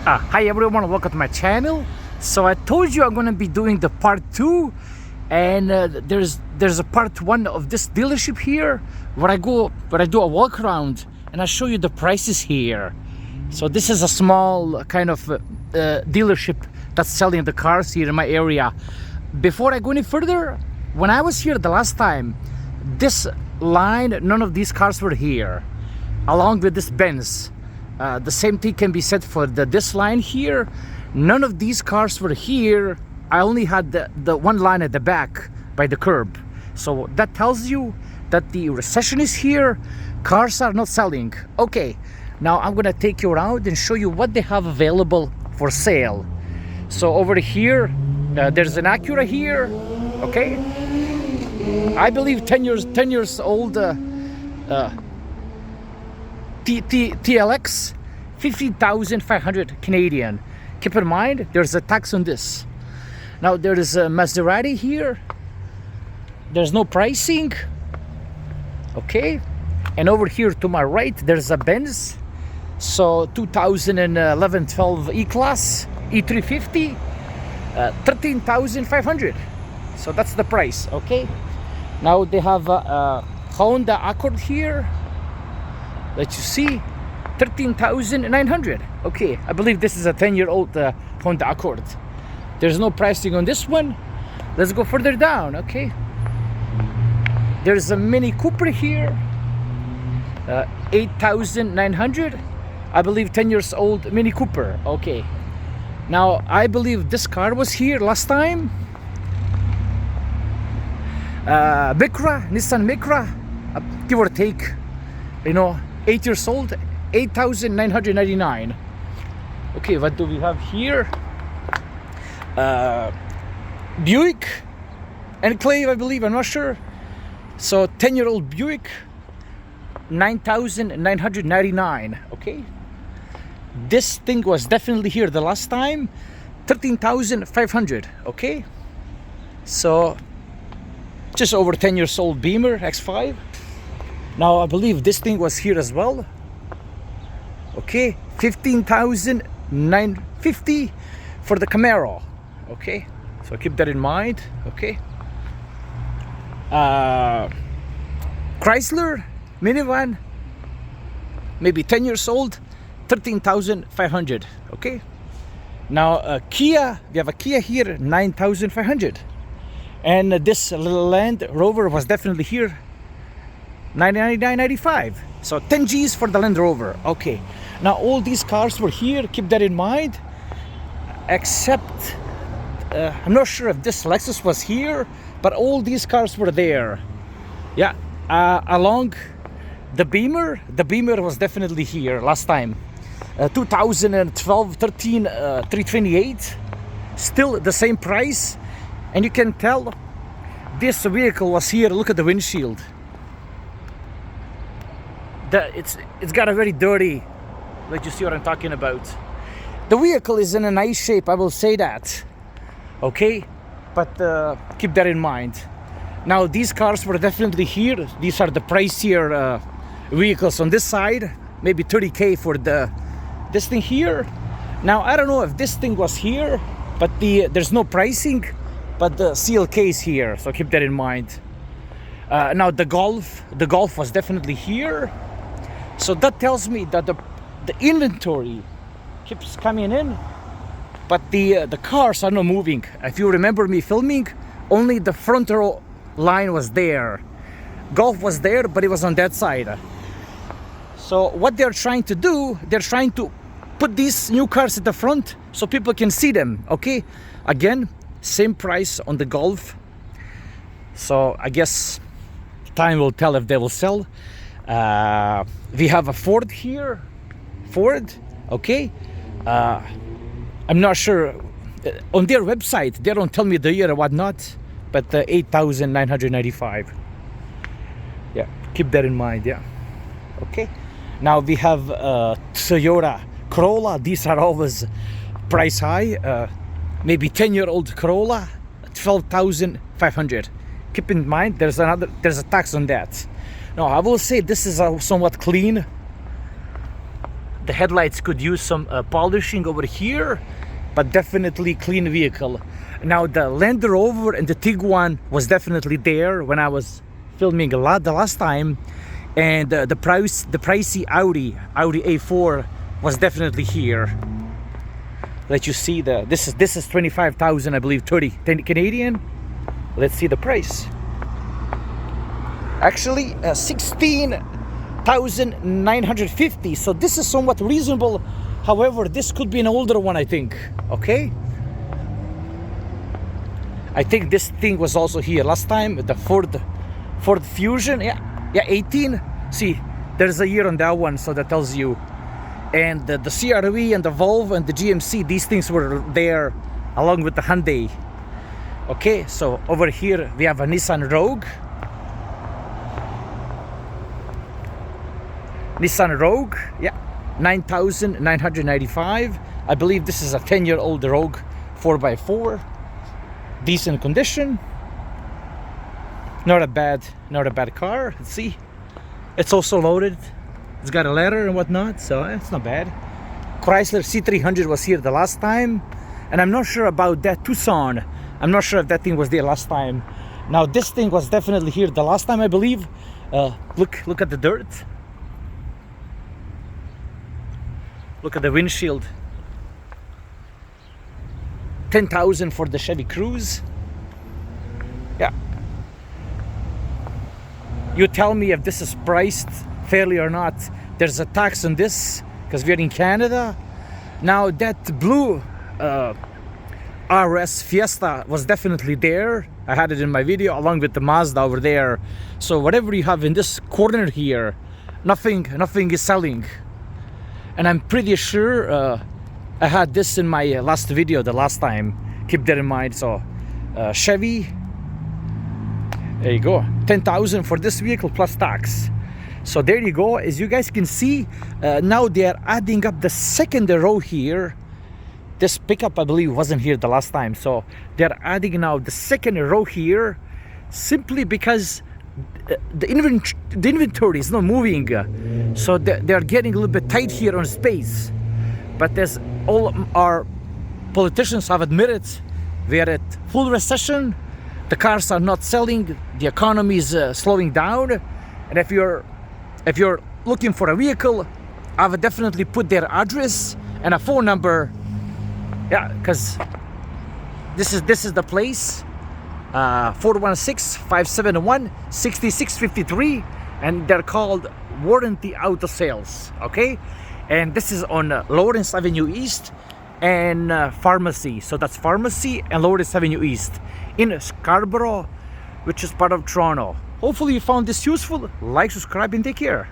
Hi everyone, welcome to my channel. So I told you I'm gonna be doing the part 2, and there's a part 1 of this dealership here where I do a walk around and I show you the prices here. So this is a small kind of dealership that's selling the cars here in my area. Before I go any further, when I was here the last time, this line, none of these cars were here, along with this Benz. The same thing can be said for this line here. None of these cars were here. I only had the one line at the back by the curb. So that tells you that the recession is here. Cars are not selling. Okay, now I'm gonna take you around and show you what they have available for sale. So over here, there's an Acura here. Okay, I believe 10 years old. TLX, 15,500 Canadian. Keep in mind, there's a tax on this. Now there is a Maserati here. There's no pricing. Okay, and over here to my right, there's a Benz. So 2011-12 E-Class, E350, 13,500. So that's the price. Okay. Now they have a Honda Accord here. Let you see, 13,900. Okay, I believe this is a 10-year-old Honda Accord. There's no pricing on this one. Let's go further down. Okay, there's a Mini Cooper here, 8,900. I believe 10 years old Mini Cooper. Okay, now I believe this car was here last time. Nissan Micra, give or take, 8 years old, 8,999. Okay, what do we have here? Buick Enclave, I believe, I'm not sure. So 10-year-old Buick, 9,999. Okay, this thing was definitely here the last time, 13,500. Okay, so just over 10 years old Beamer X5. Now I believe this thing was here as well. Okay, 15,950 for the Camaro. Okay, so keep that in mind. Okay, Chrysler minivan, maybe 10 years old, 13,500. Okay, now Kia, we have a Kia here, 9,500, and this little Land Rover was definitely here, 999.95. So 10 G's for the Land Rover. Okay, now all these cars were here, keep that in mind, except I'm not sure if this Lexus was here, but all these cars were there. Yeah, along the Beamer was definitely here last time, 2012 13 328, still the same price, and you can tell this vehicle was here. Look at the windshield. It's got a very dirty, let you see what I'm talking about. The vehicle is in a nice shape, I will say that. Okay, but keep that in mind. Now these cars were definitely here. These are the pricier vehicles on this side, maybe 30K for this thing here. Now I don't know if this thing was here, but there's no pricing, but the CLK is here, so keep that in mind. Now the Golf was definitely here. So that tells me that the inventory keeps coming in, but the cars are not moving. If you remember me filming, only the front row line was there. Golf was there, but it was on that side. So what they're trying to do, they're trying to put these new cars at the front so people can see them. Okay, again, same price on the Golf. So I guess time will tell if they will sell. We have a Ford here, okay. I'm not sure, on their website they don't tell me the year or whatnot, but 8,995. Yeah, keep that in mind. Yeah, okay. Now we have Toyota Corolla. These are always price high. Maybe 10-year-old Corolla, 12,500. Keep in mind there's a tax on that. Now I will say this is somewhat clean. The headlights could use some polishing over here, but definitely clean vehicle. Now the Land Rover and the Tiguan was definitely there when I was filming a lot the last time, and the pricey Audi A4 was definitely here. Let you see this is 25,000, I believe, 30 Canadian. Let's see the price. Actually 16,950, so this is somewhat reasonable. However, this could be an older one, I think. Okay, I think this thing was also here last time, the Ford Fusion. Yeah, 18. See, there's a year on that one, so that tells you. And the CR-V and the Volvo and the GMC, these things were there along with the Hyundai. Okay, so over here we have a Nissan Rogue. Yeah, 9,995. I believe this is a 10-year-old Rogue 4x4. Decent condition. Not a bad car. Let's see. It's also loaded. It's got a ladder and whatnot, so it's not bad. Chrysler C300 was here the last time, and I'm not sure about that Tucson. I'm not sure if that thing was there last time. Now this thing was definitely here the last time, I believe. Look at the dirt. Look at the windshield. 10,000 for the Chevy Cruze. Yeah. You tell me if this is priced fairly or not. There's a tax on this because we're in Canada. Now that blue RS Fiesta was definitely there. I had it in my video along with the Mazda over there. So whatever you have in this corner here, nothing is selling. And I'm pretty sure I had this in my last video the last time. Keep that in mind. So Chevy, there you go, 10,000 for this vehicle plus tax. So there you go. As you guys can see, now they are adding up the second row here. This pickup, I believe, wasn't here the last time, so they're adding now the second row here, simply because the inventory is not moving, so they're getting a little bit tight here on space. But as all our politicians have admitted, we are at full recession. The cars are not selling. The economy is slowing down, and if you're looking for a vehicle, I would definitely put their address and a phone number. Yeah, because this is the place. 416-571-6653, and they're called Warranty Auto Sales. Okay, and this is on Lawrence Avenue East and Pharmacy. So that's Pharmacy and Lawrence Avenue East in Scarborough, which is part of Toronto. Hopefully you found this useful. Like, subscribe, and take care.